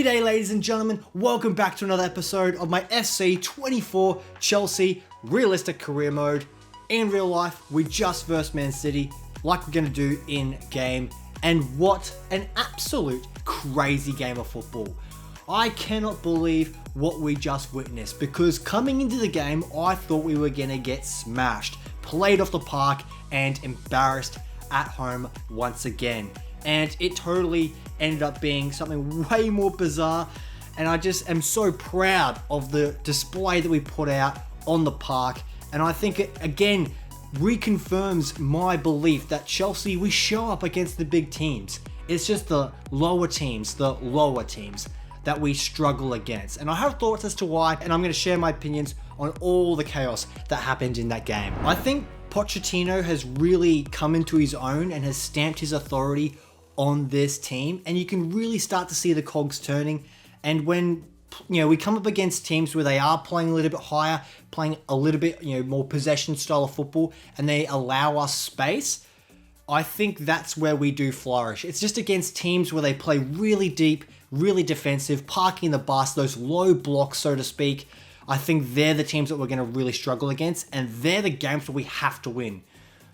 G'day ladies and gentlemen, welcome back to another episode of my SC24 Chelsea realistic career mode. In real life, we just versed Man City like we're going to do in game, and what an absolute crazy game of football. I cannot believe what we just witnessed, because coming into the game I thought we were going to get smashed, played off the park and embarrassed at home once again. And it totally ended up being something way more bizarre, and I just am so proud of the display that we put out on the park. And I think it again reconfirms my belief that Chelsea, we show up against the big teams. It's just the lower teams that we struggle against. And I have thoughts as to why, and I'm going to share my opinions on all the chaos that happened in that game. I think Pochettino has really come into his own and has stamped his authority on this team, and you can really start to see the cogs turning. And when we come up against teams where they are playing a little bit higher, playing a little bit more possession style of football, and they allow us space, I think that's where we do flourish. It's just against teams where they play really deep, really defensive, parking the bus, those low blocks, so to speak. I think they're the teams that we're going to really struggle against, and they're the games that we have to win.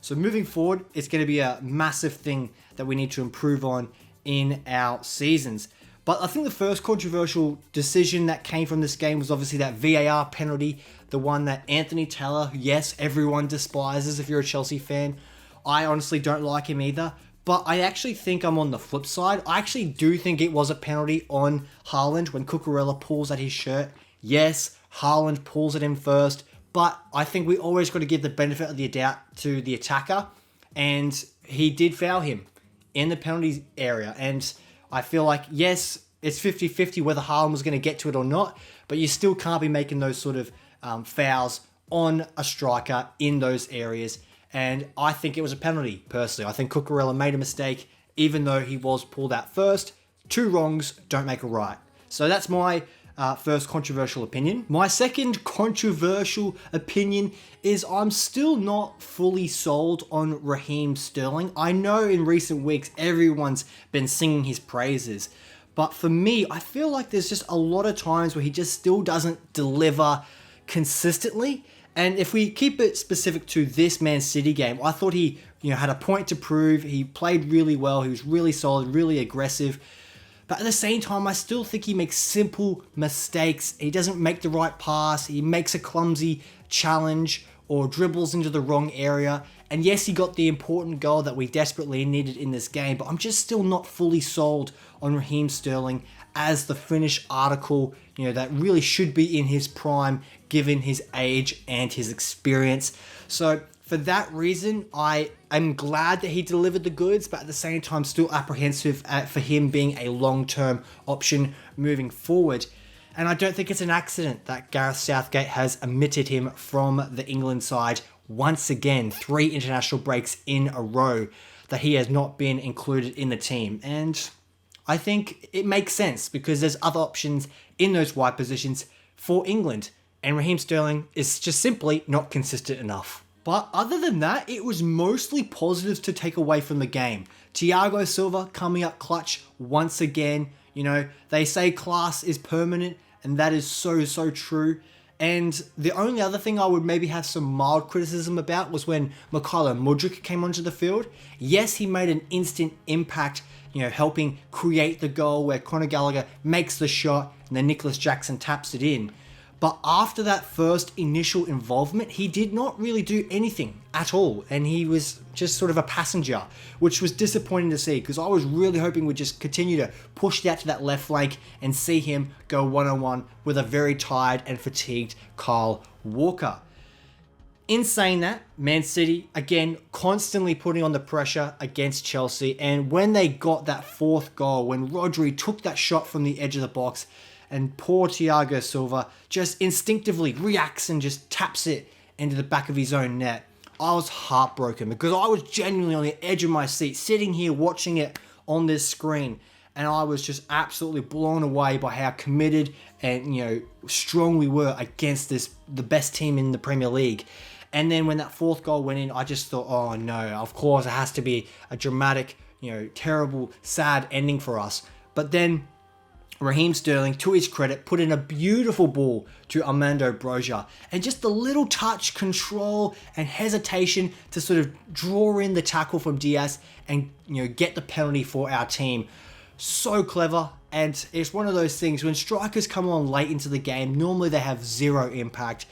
So moving forward, it's going to be a massive thing that we need to improve on in our seasons. But I think the first controversial decision that came from this game was obviously that VAR penalty, the one that Anthony Taylor, yes, everyone despises if you're a Chelsea fan. I honestly don't like him either, but I actually think I'm on the flip side. I actually do think it was a penalty on Haaland when Cucurella pulls at his shirt. Yes, Haaland pulls at him first, but I think we always got to give the benefit of the doubt to the attacker, and he did foul him in the penalty area. And I feel like, yes, it's 50-50 whether Haaland was going to get to it or not, but you still can't be making those sort of fouls on a striker in those areas. And I think it was a penalty, personally. I think Cucurella made a mistake, even though he was pulled out first. Two wrongs don't make a right. So that's my first controversial opinion. My second controversial opinion is I'm still not fully sold on Raheem Sterling. I know in recent weeks everyone's been singing his praises, but for me, I feel like there's just a lot of times where he just still doesn't deliver consistently. And if we keep it specific to this Man City game, I thought he had a point to prove. He played really well. He was really solid, really aggressive. But at the same time, I still think he makes simple mistakes. He doesn't make the right pass. He makes a clumsy challenge or dribbles into the wrong area. And yes, he got the important goal that we desperately needed in this game, but I'm just still not fully sold on Raheem Sterling as the finished article, that really should be in his prime, given his age and his experience. So for that reason, I am glad that he delivered the goods, but at the same time, still apprehensive for him being a long-term option moving forward. And I don't think it's an accident that Gareth Southgate has omitted him from the England side once again, 3 international breaks in a row that he has not been included in the team. And I think it makes sense because there's other options in those wide positions for England, and Raheem Sterling is just simply not consistent enough. But other than that, it was mostly positives to take away from the game. Thiago Silva coming up clutch once again. They say class is permanent, and that is so true. And the only other thing I would maybe have some mild criticism about was when Mykhailo Mudryk came onto the field. Yes, he made an instant impact, helping create the goal where Conor Gallagher makes the shot and then Nicholas Jackson taps it in. But after that first initial involvement, he did not really do anything at all. And he was just sort of a passenger, which was disappointing to see, because I was really hoping we'd just continue to push that to that left flank and see him go one-on-one with a very tired and fatigued Kyle Walker. In saying that, Man City, again, constantly putting on the pressure against Chelsea. And when they got that fourth goal, when Rodri took that shot from the edge of the box, and poor Thiago Silva just instinctively reacts and just taps it into the back of his own net, I was heartbroken, because I was genuinely on the edge of my seat, sitting here watching it on this screen, and I was just absolutely blown away by how committed and strong we were against the best team in the Premier League. And then when that fourth goal went in, I just thought, oh no, of course it has to be a dramatic, terrible, sad ending for us. But then Raheem Sterling, to his credit, put in a beautiful ball to Armando Broja. And just the little touch, control, and hesitation to sort of draw in the tackle from Diaz and get the penalty for our team. So clever. And it's one of those things, when strikers come on late into the game, normally they have zero impact.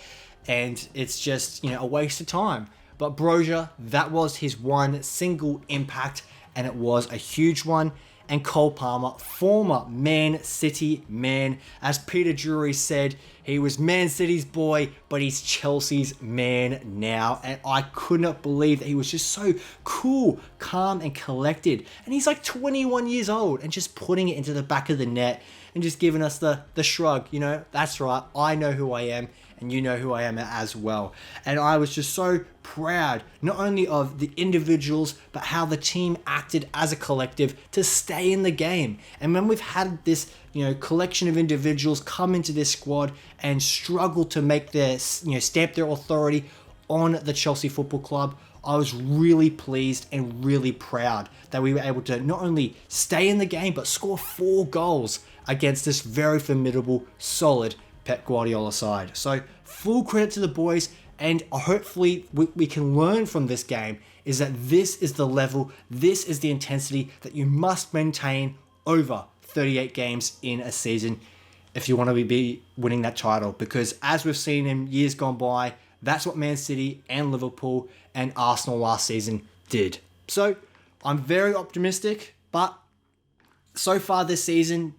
And it's just, a waste of time. But Broja, that was his one single impact. And it was a huge one. And Cole Palmer, former Man City man. As Peter Drury said, he was Man City's boy, but he's Chelsea's man now. And I could not believe that he was just so cool, calm, and collected. And he's like 21 years old and just putting it into the back of the net and just giving us the shrug. That's right, I know who I am. And you know who I am as well. And I was just so proud, not only of the individuals, but how the team acted as a collective to stay in the game. And when we've had this, collection of individuals come into this squad and struggle to make their, stamp their authority on the Chelsea Football Club, I was really pleased and really proud that we were able to not only stay in the game, but score 4 goals against this very formidable, solid Pep Guardiola side. So full credit to the boys, and hopefully we can learn from this game is that this is the level, this is the intensity that you must maintain over 38 games in a season if you want to be winning that title, because as we've seen in years gone by, that's what Man City and Liverpool and Arsenal last season did. So I'm very optimistic, but so far this season,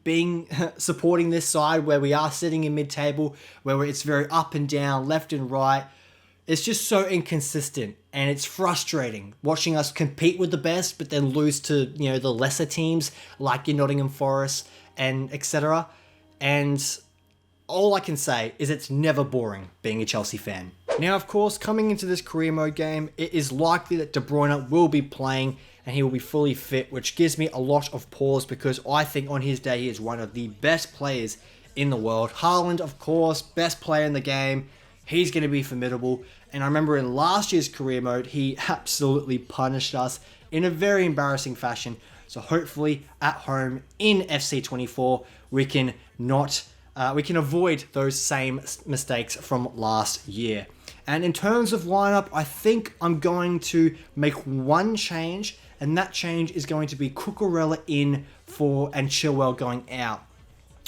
supporting this side where we are sitting in mid-table, where it's very up and down, left and right, it's just so inconsistent, and it's frustrating watching us compete with the best, but then lose to the lesser teams like your Nottingham Forest and etc. And all I can say is it's never boring being a Chelsea fan. Now, of course, coming into this career mode game, it is likely that De Bruyne will be playing and he will be fully fit, which gives me a lot of pause because I think on his day he is one of the best players in the world. Haaland, of course, best player in the game. He's going to be formidable. And I remember in last year's career mode, he absolutely punished us in a very embarrassing fashion. So hopefully at home in FC24, we can avoid those same mistakes from last year. And in terms of lineup, I think I'm going to make one change, and that change is going to be Cucurella in and Chilwell going out.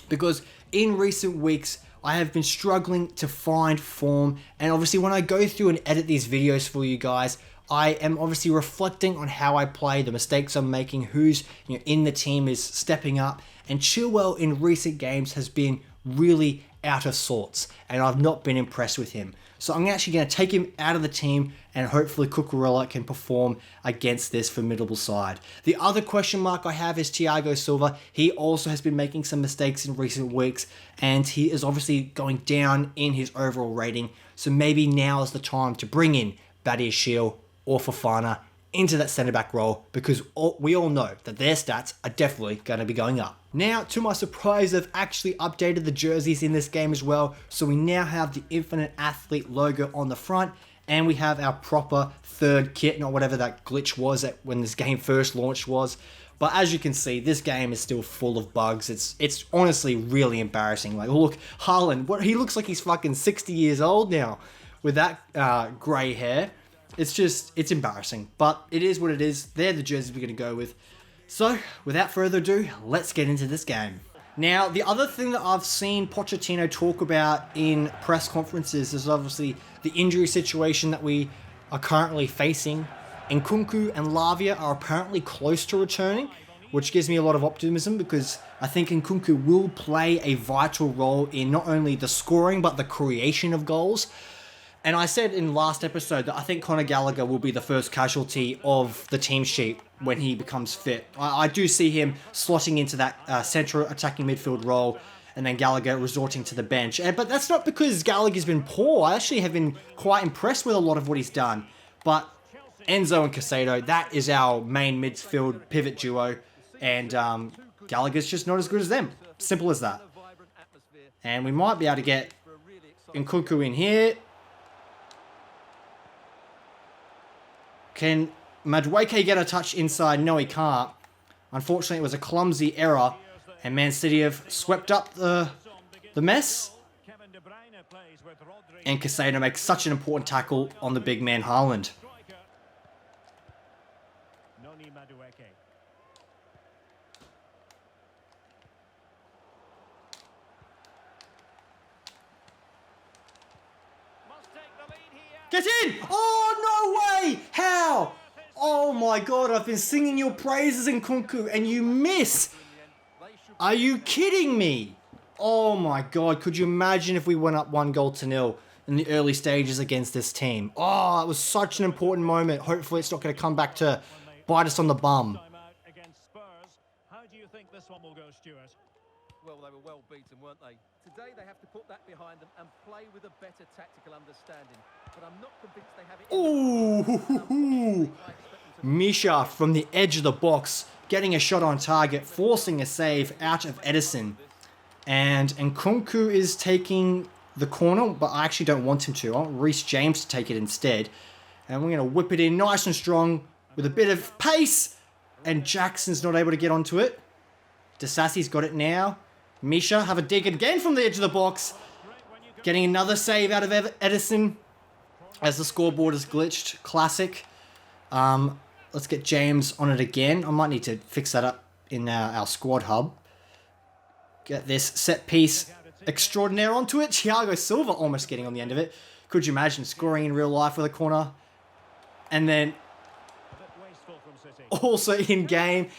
Because in recent weeks, I have been struggling to find form, and obviously when I go through and edit these videos for you guys, I am obviously reflecting on how I play, the mistakes I'm making, who's in the team is stepping up, and Chilwell in recent games has been really out of sorts, and I've not been impressed with him. So I'm actually going to take him out of the team, and hopefully Cucurella can perform against this formidable side. The other question mark I have is Thiago Silva. He also has been making some mistakes in recent weeks, and he is obviously going down in his overall rating. So maybe now is the time to bring in Badiashile or Fofana into that centre-back role, because we all know that their stats are definitely going to be going up. Now, to my surprise, they've actually updated the jerseys in this game as well, so we now have the Infinite Athlete logo on the front, and we have our proper third kit, not whatever that glitch was that when this game first launched was. But as you can see, this game is still full of bugs. It's honestly really embarrassing. Like, look, Haaland, he looks like he's fucking 60 years old now with that grey hair. It's embarrassing, but it is what it is. They're the jerseys we're going to go with. So, without further ado, let's get into this game. Now, the other thing that I've seen Pochettino talk about in press conferences is obviously the injury situation that we are currently facing. Nkunku and Lavia are apparently close to returning, which gives me a lot of optimism because I think Nkunku will play a vital role in not only the scoring, but the creation of goals. And I said in last episode that I think Conor Gallagher will be the first casualty of the team sheet when he becomes fit. I do see him slotting into that central attacking midfield role and then Gallagher resorting to the bench. But that's not because Gallagher's been poor. I actually have been quite impressed with a lot of what he's done. But Enzo and Caicedo, that is our main midfield pivot duo. And Gallagher's just not as good as them. Simple as that. And we might be able to get Nkunku in here. Can Madueke get a touch inside? No, he can't. Unfortunately, it was a clumsy error. And Man City have swept up the mess. And Casado makes such an important tackle on the big man Haaland. Get in! Oh, no way! How? Oh my god, I've been singing your praises in Nkunku and you miss! Are you kidding me? Oh my god, could you imagine if we went up 1-0 in the early stages against this team? Oh, it was such an important moment. Hopefully it's not going to come back to bite us on the bum. How do you think this one will go, Stuart? Well, they were well beaten, weren't they? Today they have to put that behind them and play with a better tactical understanding. But I'm not convinced they have it. Ooh, Misha from the edge of the box, getting a shot on target, forcing a save out of Edison. And Nkunku is taking the corner, but I actually don't want him to. I want Reece James to take it instead. And we're going to whip it in nice and strong with a bit of pace. And Jackson's not able to get onto it. Desassi's got it now. Misha, have a dig again from the edge of the box. Getting another save out of Edison as the scoreboard is glitched. Classic. Let's get James on it again. I might need to fix that up in our squad hub. Get this set piece extraordinaire onto it. Thiago Silva almost getting on the end of it. Could you imagine scoring in real life with a corner? And then also in game.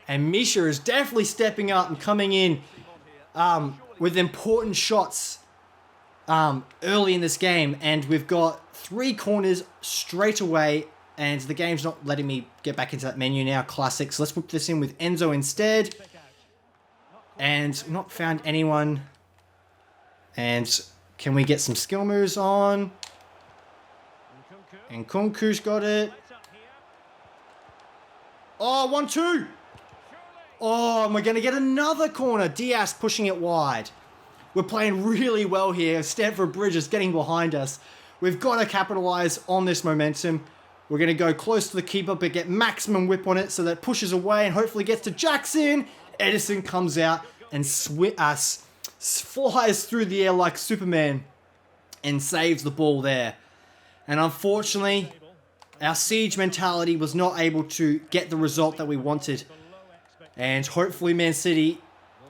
And Misha is definitely stepping up and coming in with important shots early in this game. And we've got 3 corners straight away. And the game's not letting me get back into that menu now. Classic. So let's put this in with Enzo instead. And not found anyone. And can we get some skill moves on? And Nkunku's got it. Oh, 1-2. Oh, and we're going to get another corner. Diaz pushing it wide. We're playing really well here. Stamford Bridge is getting behind us. We've got to capitalize on this momentum. We're going to go close to the keeper, but get maximum whip on it so that pushes away and hopefully gets to Jackson. Edison comes out and flies through the air like Superman and saves the ball there. And unfortunately, our siege mentality was not able to get the result that we wanted. And hopefully Man City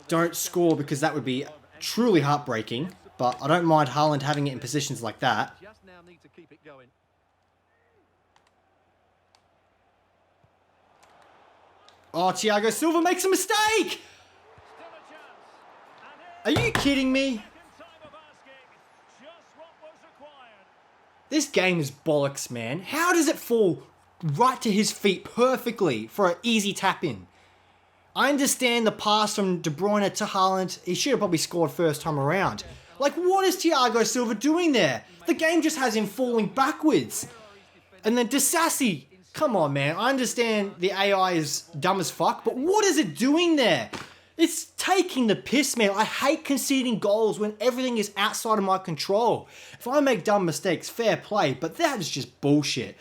don't score because that would be truly heartbreaking. But I don't mind Haaland having it in positions like that. Just now need to keep it going. Oh, Thiago Silva makes a mistake! Are you kidding me? This game is bollocks, man. How does it fall right to his feet perfectly for an easy tap-in? I understand the pass from De Bruyne to Haaland. He should have probably scored first time around. Like, what is Thiago Silva doing there? The game just has him falling backwards. And then Disassi. Come on, man. I understand the AI is dumb as fuck, but what is it doing there? It's taking the piss, man. I hate conceding goals when everything is outside of my control. If I make dumb mistakes, fair play, but that is just bullshit.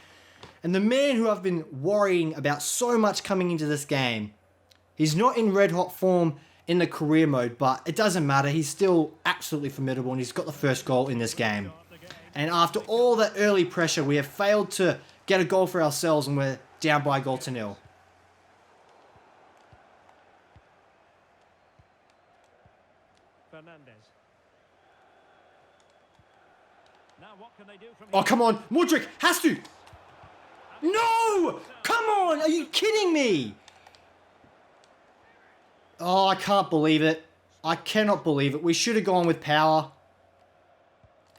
And the man who I've been worrying about so much coming into this game, he's not in red hot form in the career mode, but it doesn't matter. He's still absolutely formidable and he's got the first goal in this game. And after all that early pressure, we have failed to get a goal for ourselves and we're down by 1-0. Oh, come on. Mudryk has to. No! Come on! Are you kidding me? Oh, I can't believe it. I cannot believe it. We should have gone with power.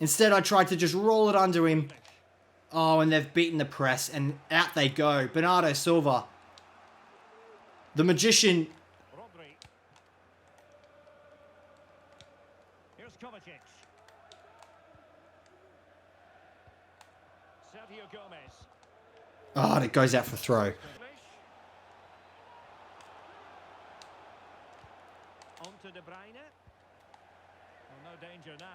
Instead, I tried to just roll it under him. Oh, and they've beaten the press, and out they go. Bernardo Silva. The magician. Here's Kovacic. Sergio Gomez. Oh, and it goes out for throw. On to De Bruyne. Well, no danger now.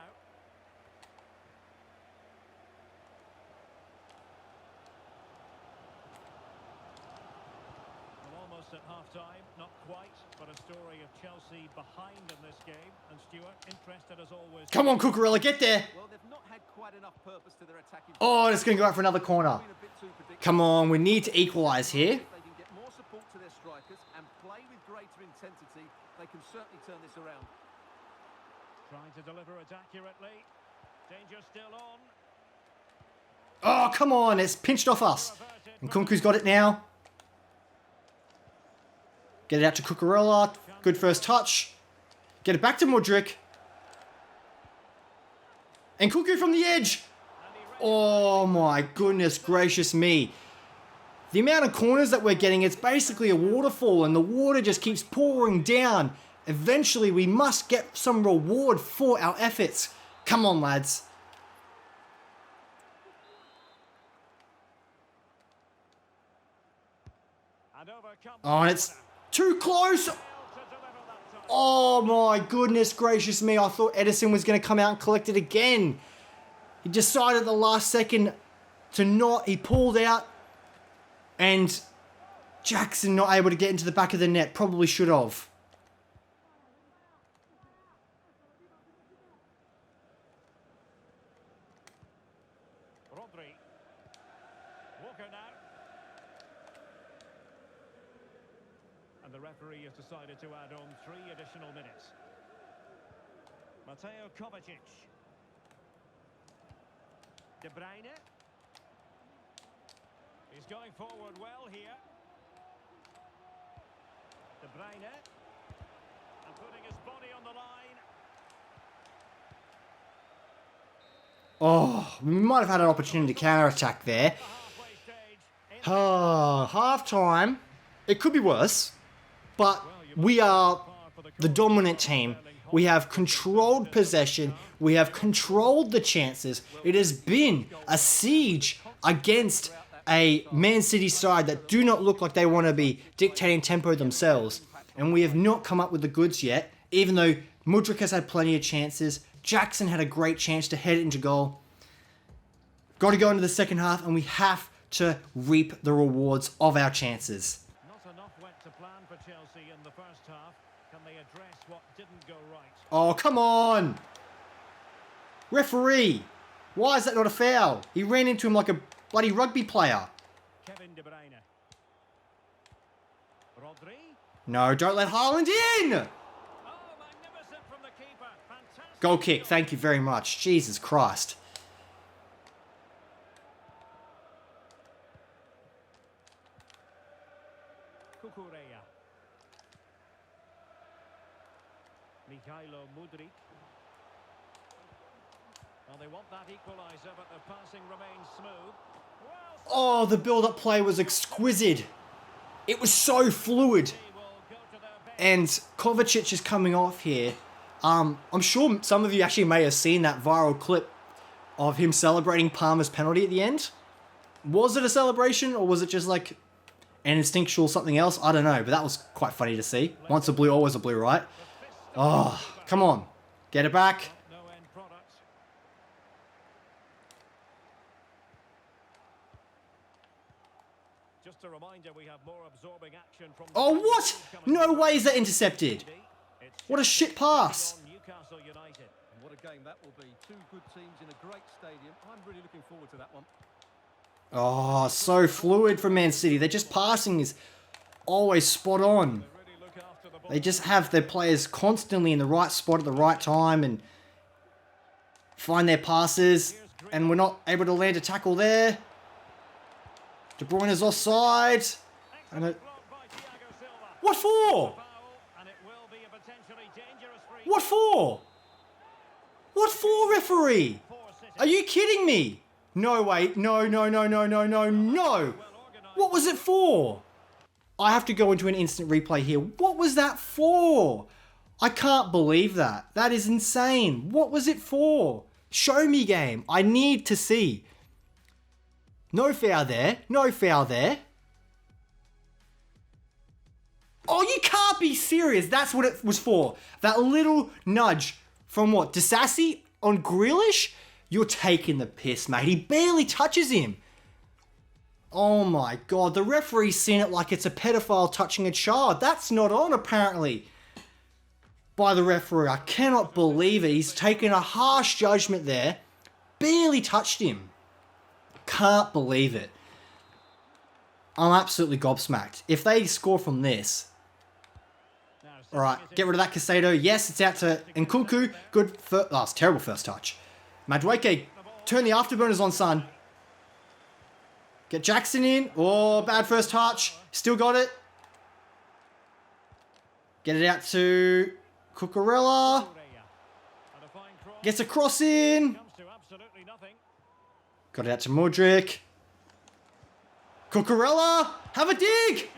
Well, almost Almost at half-time, not quite, but a story of Chelsea behind in this game. And Stuart, interested as always. Come on, Cucurella, get there. Well, they've not had quite enough purpose to their attacking. Oh, it's going to go out for another corner. Been a bit too predictable. Come on, we need to equalise here. If they can get more support to their strikers and play with greater intensity, they can certainly turn this around. Trying to deliver it accurately. Danger still on. Oh, come on, it's pinched off us. And Kunku's got it now. Get it out to Cucurella. Good first touch. Get it back to Mudryk. And Kunku from the edge. Oh my goodness gracious me. The amount of corners that we're getting, it's basically a waterfall and the water just keeps pouring down. Eventually we must get some reward for our efforts. Come on, lads. Oh, and it's too close. Oh my goodness gracious me. I thought Edison was going to come out and collect it again. He decided at the last second to not. He pulled out. And Jackson not able to get into the back of the net. Probably should have. Rodri. Walker now. And the referee has decided to add on 3 additional minutes. Mateo Kovacic. De Bruyne. He's going forward well here. De Bruyne. And putting his body on the line. Oh, we might have had an opportunity to counter-attack there. Half time. It could be worse. But we are the dominant team. We have controlled possession. We have controlled the chances. It has been a siege against a Man City side that do not look like they want to be dictating tempo themselves. And we have not come up with the goods yet, even though Mudryk has had plenty of chances. Jackson had a great chance to head it into goal. Got to go into the second half and we have to reap the rewards of our chances. Not enough went to plan for Chelsea in the first half. Can they address what didn't go right? Oh, come on! Referee! Why is that not a foul? He ran into him like a bloody rugby player. Kevin De Bruyne. Rodri. No, don't let Haaland in! Oh, magnificent from the keeper. Fantastic. Goal kick, thank you very much. Jesus Christ. Cucurella. Mikhailo Mudryk. Well, they want that equaliser, but the passing remains smooth. Well, Oh, the build-up play was exquisite. It was so fluid. will go to their bench. And Kovacic is coming off here. I'm sure some of you actually may have seen that viral clip of him celebrating Palmer's penalty at the end. Was it a celebration or was it just like an instinctual something else? I don't know, but that was quite funny to see. Once a blue, always a blue, right? Oh, come on. Get it back. No end product. Just a reminder, we have more absorbing action from the Oh, what? No way is that intercepted. It's What a shit pass. on Newcastle United. And what a game that will be. 2 good teams in a great stadium. I'm really looking forward to that one. Oh, so fluid from Man City. They're just passing is always spot on. Really look after the ball. They just have their players constantly in the right spot at the right time and find their passes. And we're not able to land a tackle there. De Bruyne is offside. And Excellent block by Thiago Silva. what for? Foul, and it will be a potentially dangerous free. What for? What for, referee? For City. Are you kidding me? No, wait. No, no, no, no, no, no, no. Well organised. What was it for? I have to go into an instant replay here. What was that for? I can't believe that. That is insane. What was it for? Show me, game. I need to see. No foul there. No foul there. Oh, you can't be serious. That's what it was for. That little nudge from what? Disassi on Grealish? You're taking the piss, mate. He barely touches him. Oh my god, the referee's seen it like it's a pedophile touching a child. That's not on, apparently, by the referee. I cannot believe it. He's taken a harsh judgment there. Barely touched him. Can't believe it. I'm absolutely gobsmacked. If they score from this... Alright, get rid of that Casado. Yes, it's out to Nkunku. Good first... Oh, it's terrible first touch. Madueke, turn the afterburners on, son. Get Jackson in. Oh, bad first touch. Still got it. Get it out to Cucurella. Gets a cross in. Got it out to Modric. Cucurella. Have a dig.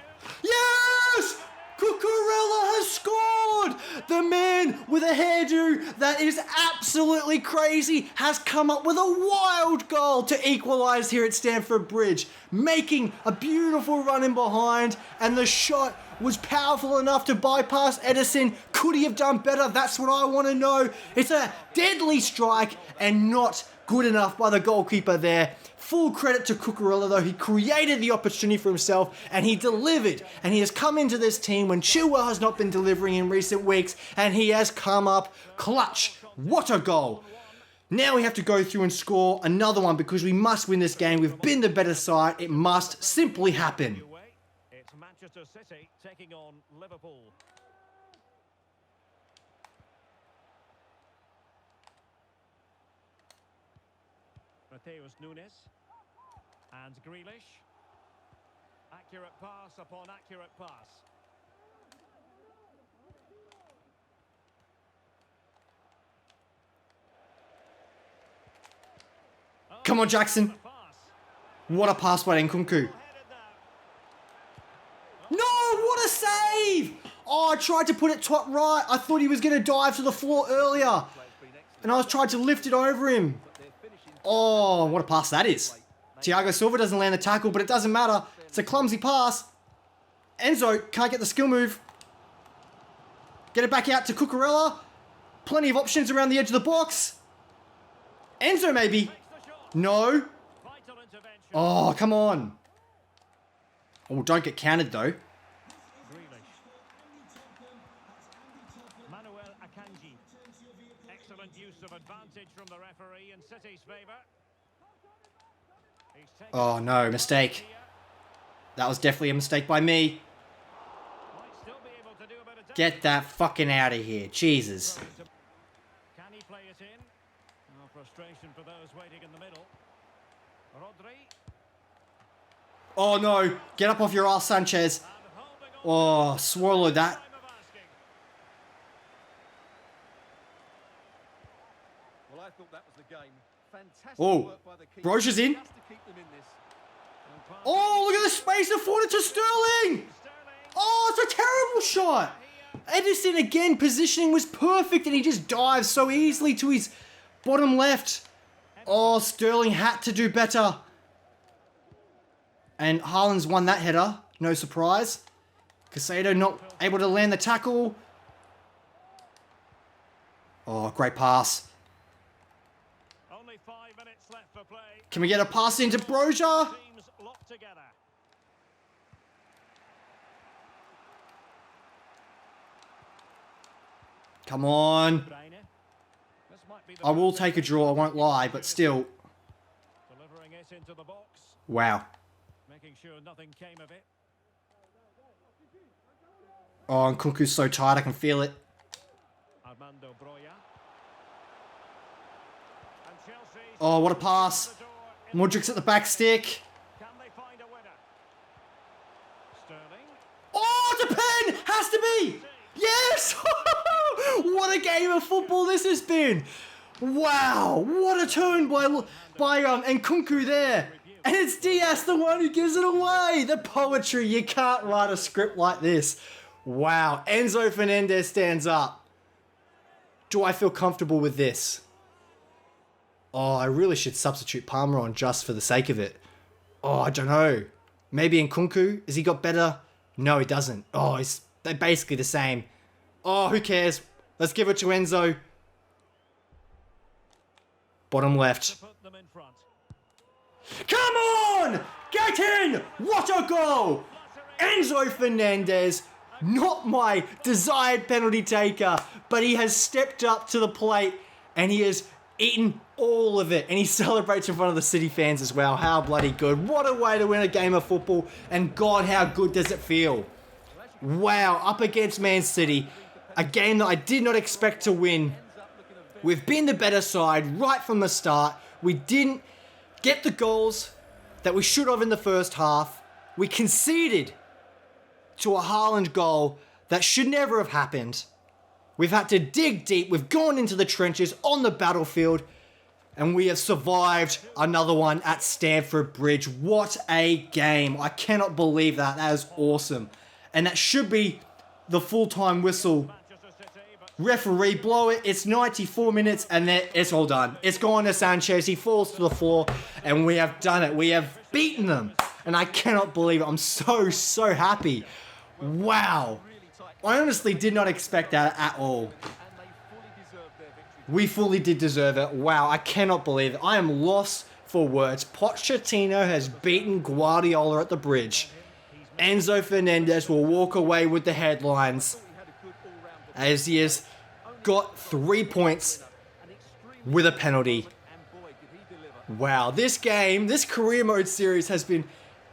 Yes! Cucurella has scored! The man with a hairdo that is absolutely crazy has come up with a wild goal to equalise here at Stamford Bridge, making a beautiful run in behind, and the shot was powerful enough to bypass Edison. Could he have done better? That's what I want to know. It's a deadly strike and not good enough by the goalkeeper there. Full credit to Cucurella though, he created the opportunity for himself and he delivered, and he has come into this team when Chilwell has not been delivering in recent weeks, and he has come up clutch. What a goal. Now we have to go through and score another one because we must win this game. We've been the better side. It must simply happen. It's Manchester City taking on Liverpool. Mateus Nunes and Grealish. Accurate pass upon accurate pass. Come on, Jackson. What a pass by Nkunku. No, what a save! Oh, I tried to put it top right. I thought he was going to dive to the floor earlier. And I was trying to lift it over him. Oh, what a pass that is. Thiago Silva doesn't land the tackle, but it doesn't matter. It's a clumsy pass. Enzo can't get the skill move. Get it back out to Cucurella. Plenty of options around the edge of the box. Enzo maybe. No. Oh, come on. Oh, don't get counted though. Excellent use of advantage from the referee in City's favour. Oh no, mistake. That was definitely a mistake by me. Get that fucking out of here. Jesus. Can he play it in? No frustration for those waiting in the middle. Rodri. Oh no. Get up off your ass, Sanchez. Oh, swallowed that. Well, I thought that was the game. Fantastic Oh, work by the keeper. Broja's in. Just to keep them in this. Oh, look at the space afforded to Sterling. Oh, it's a terrible shot. Edison again, positioning was perfect and he just dives so easily to his bottom left. Oh, Sterling had to do better. And Haaland's won that header. No surprise. Casado not able to land the tackle. Oh, great pass. Only 5 minutes left for play. Can we get a pass into Broja? Teams locked together. Come on. This might be the I will take a draw, I won't lie, but still. delivering it into the box, Wow. making sure nothing came of it. Oh, and Nkunku's so tired, I can feel it. Armando Broja. And Chelsea. Oh, what a pass. Modric's at the back stick. Can they find a winner? Sterling. Oh, it's a pen! Has to be! Yes! What a game of football this has been! Wow, what a turn by Nkunku there. And it's Diaz, the one who gives it away. The poetry, you can't write a script like this. Wow, Enzo Fernandez stands up. Do I feel comfortable with this? Oh, I really should substitute Palmer on just for the sake of it. Oh, I don't know. Maybe Nkunku? Has he got better? No, he doesn't. Oh, they're basically the same. Oh, who cares? Let's give it to Enzo. Bottom left. Put them in front. Come on! Get Straight in! What a goal! Enzo Fernandez, not my desired penalty taker, but he has stepped up to the plate and he has eaten all of it. And he celebrates in front of the City fans as well. How bloody good. What a way to win a game of football. And God, how good does it feel? Wow, up against Man City. A game that I did not expect to win. We've been the better side right from the start. We didn't get the goals that we should have in the first half. We conceded to a Haaland goal that should never have happened. We've had to dig deep. We've gone into the trenches on the battlefield. And we have survived another one at Stamford Bridge. What a game. I cannot believe that. That is awesome. And that should be the full-time whistle. Referee, blow it. It's 94 minutes and then it's all done. It's gone to Sanchez. He falls to the floor and we have done it. We have beaten them. And I cannot believe it. I'm so happy. Wow. I honestly did not expect that at all. We fully did deserve it. Wow, I cannot believe it. I am lost for words. Pochettino has beaten Guardiola at the bridge. Enzo Fernandez will walk away with the headlines as he has got 3 points with a penalty. Wow, this game, this career mode series has been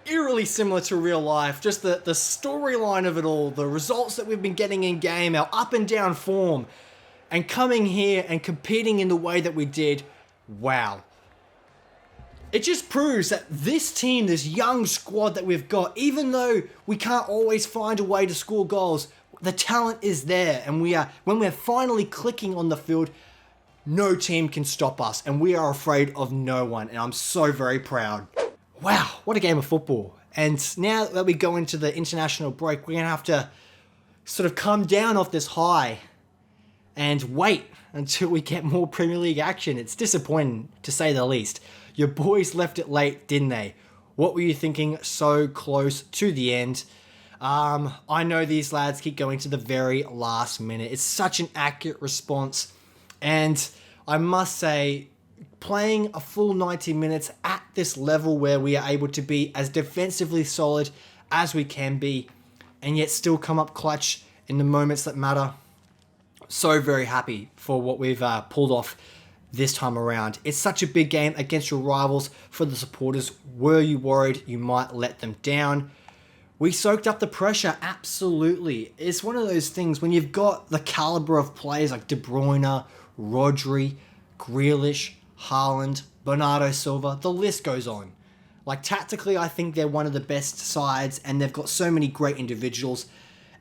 eerily similar to real life. Just the storyline of it all, the results that we've been getting in game, our up and down form, and coming here and competing in the way that we did. Wow. It just proves that this team, this young squad that we've got, even though we can't always find a way to score goals, the talent is there. And when we're finally clicking on the field, no team can stop us. And we are afraid of no one. And I'm so very proud. Wow, what a game of football. And now that we go into the international break, we're going to have to sort of come down off this high and wait until we get more Premier League action. It's disappointing, to say the least. Your boys left it late, didn't they? What were you thinking so close to the end? I know these lads keep going to the very last minute. It's such an accurate response. And I must say, playing a full 90 minutes at this level where we are able to be as defensively solid as we can be and yet still come up clutch in the moments that matter. So very happy for what we've pulled off this time around. It's such a big game against your rivals. For the supporters, were you worried you might let them down? We soaked up the pressure, absolutely. It's one of those things when you've got the caliber of players like De Bruyne, Rodri, Grealish, Haaland, Bernardo Silva, the list goes on. Like tactically, I think they're one of the best sides and they've got so many great individuals.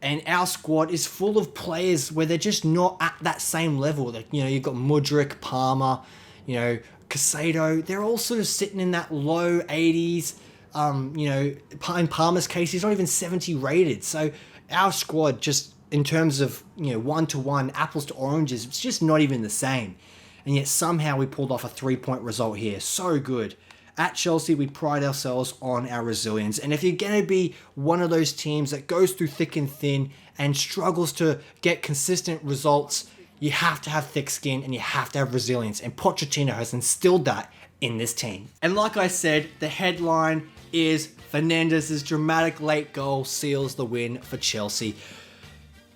And our squad is full of players where they're just not at that same level. Like, you know, you've got Mudryk, Palmer, you know, Casado. They're all sort of sitting in that low 80s. You know, in Palmer's case, he's not even 70 rated. So our squad, just in terms of, you know, 1-to-1, apples to oranges, it's just not even the same. And yet somehow we pulled off a 3-point result here. So good. At Chelsea, we pride ourselves on our resilience. And if you're going to be one of those teams that goes through thick and thin and struggles to get consistent results, you have to have thick skin and you have to have resilience. And Pochettino has instilled that in this team. And like I said, the headline is Fernandez's dramatic late goal seals the win for Chelsea.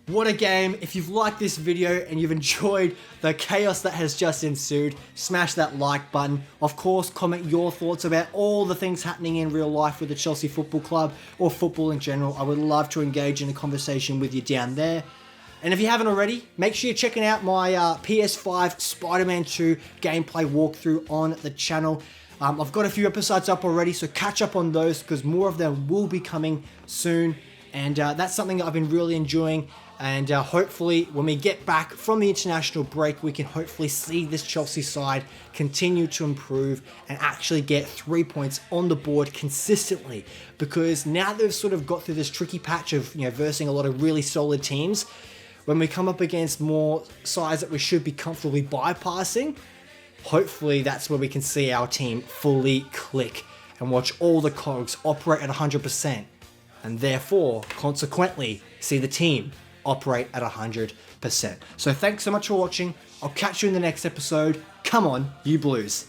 What a game. If you've liked this video and you've enjoyed the chaos that has just ensued, smash that like button. Of course, comment your thoughts about all the things happening in real life with the Chelsea Football Club or football in general. I would love to engage in a conversation with you down there. And if you haven't already, make sure you're checking out my PS5 Spider-Man 2 gameplay walkthrough on the channel. I've got a few episodes up already, so catch up on those because more of them will be coming soon. And that's something that I've been really enjoying. And hopefully when we get back from the international break, we can hopefully see this Chelsea side continue to improve and actually get 3 points on the board consistently. Because now they've sort of got through this tricky patch of, you know, versing a lot of really solid teams, when we come up against more sides that we should be comfortably bypassing, hopefully that's where we can see our team fully click and watch all the cogs operate at 100%. And therefore, consequently, see the team operate at 100%. So thanks so much for watching. I'll catch you in the next episode. Come on, you Blues.